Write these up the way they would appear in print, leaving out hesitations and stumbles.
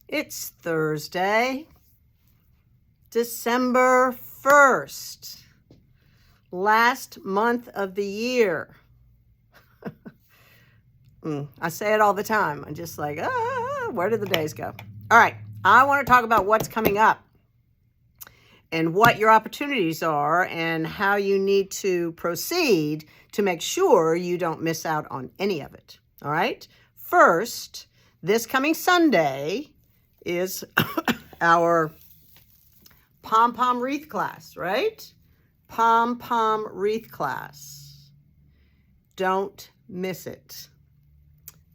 It's Thursday, December 1st, last month of the year. I say it all the time. I'm just like, where did the days go? All right, I want to talk about what's coming up and what your opportunities are and how you need to proceed to make sure you don't miss out on any of it. All right, first, this coming Sunday is our Pom Pom Wreath class, right? Pom Pom Wreath class. Don't miss it.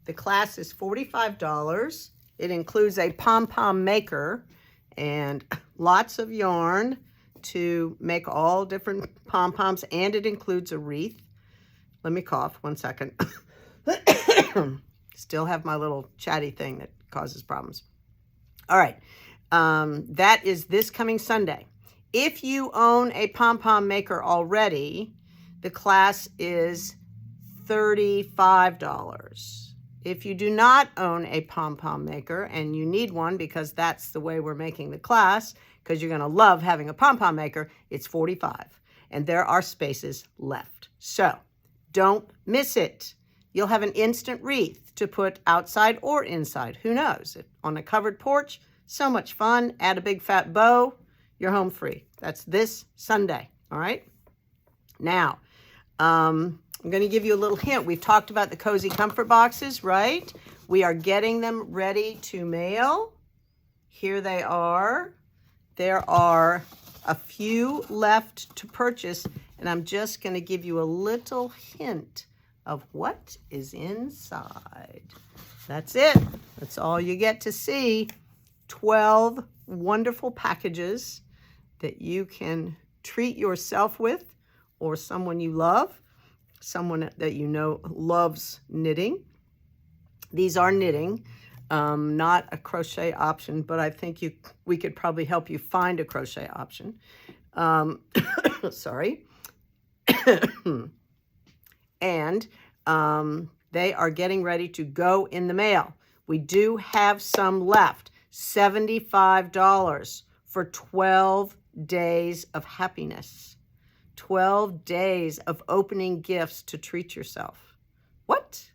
The class is $45. It includes a pom-pom maker and lots of yarn to make all different pom-poms, and it includes a wreath. Let me cough 1 second. Still have my little chatty thing that causes problems. All right, that is this coming Sunday. If you own a pom-pom maker already, the class is $35. If you do not own a pom-pom maker and you need one because that's the way we're making the class, because you're going to love having a pom-pom maker, it's $45. And there are spaces left. So don't miss it. You'll have an instant wreath to put outside or inside. Who knows? On a covered porch, so much fun. Add a big fat bow. You're home free. That's this Sunday. All right? Now, I'm going to give you a little hint. We've talked about the cozy comfort boxes, right? We are getting them ready to mail. Here they are. There are a few left to purchase, and I'm just going to give you a little hint of what is inside. That's it. That's all you get to see. 12 wonderful packages that you can treat yourself with, or someone you love, someone that you know loves knitting. These are knitting, not a crochet option, but I think we could probably help you find a crochet option. Sorry. And they are getting ready to go in the mail. We do have some left. $75 for 12 days of happiness. 12 days of opening gifts to treat yourself. What?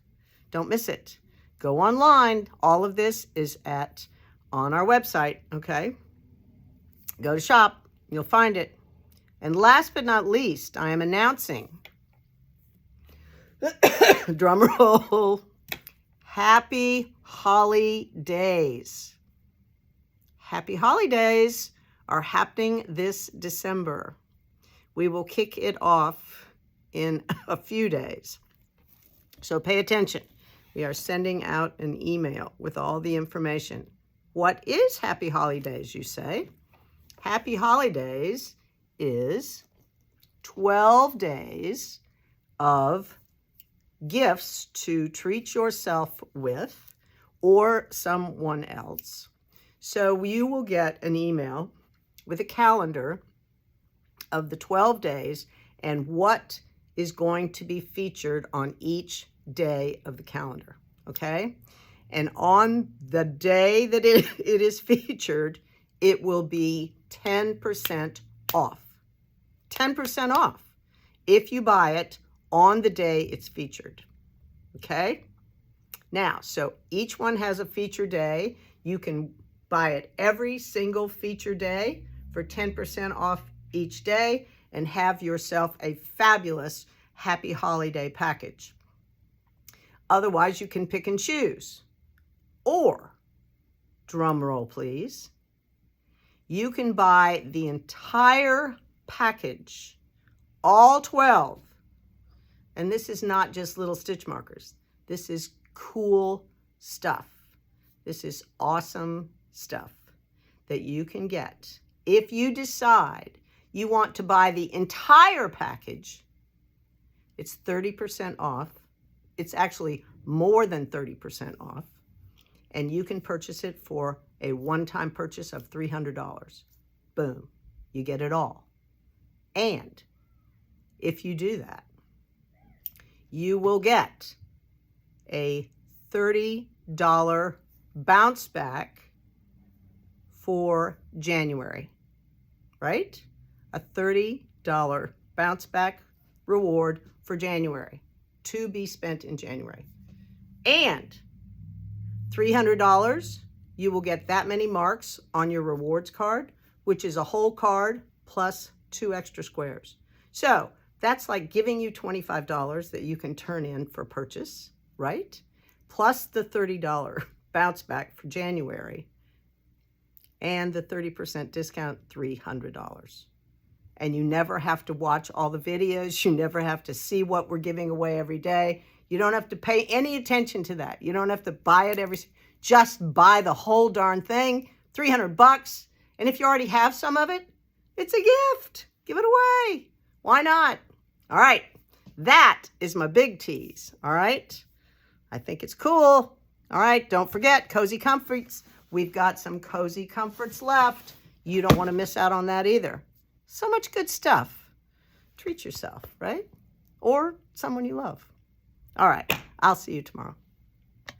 Don't miss it. Go online. All of this is on our website, okay? Go to shop. You'll find it. And last but not least, I am announcing, drum roll, Happy Holidays. Happy Holidays are happening this December. We will kick it off in a few days. So pay attention. We are sending out an email with all the information. What is Happy Holidays, you say? Happy Holidays is 12 days of gifts to treat yourself with or someone else. So you will get an email with a calendar of the 12 days and what is going to be featured on each day of the calendar, okay? And on the day that it is featured, it will be 10% off. 10% off if you buy it on the day it's featured, okay? Now, so each one has a feature day. You can buy it every single feature day for 10% off each day and have yourself a fabulous Happy Holiday package. Otherwise, you can pick and choose. Or, drum roll please, you can buy the entire package, all 12. And this is not just little stitch markers. This is cool stuff. This is awesome stuff that you can get. If you decide you want to buy the entire package, it's 30% off. It's actually more than 30% off. And you can purchase it for a one-time purchase of $300. Boom, you get it all. And if you do that, you will get a $30 bounce back for January, right? A $30 bounce back reward for January to be spent in January. And $300, you will get that many marks on your rewards card, which is a whole card plus 2 extra squares. So that's like giving you $25 that you can turn in for purchase, right? Plus the $30 bounce back for January and the 30% discount, $300. And you never have to watch all the videos. You never have to see what we're giving away every day. You don't have to pay any attention to that. You don't have to buy it just buy the whole darn thing, $300. And if you already have some of it, it's a gift. Give it away. Why not? All right. That is my big tease. All right. I think it's cool. All right. Don't forget Cozy Comforts. We've got some Cozy Comforts left. You don't want to miss out on that either. So much good stuff. Treat yourself, right? Or someone you love. All right. I'll see you tomorrow.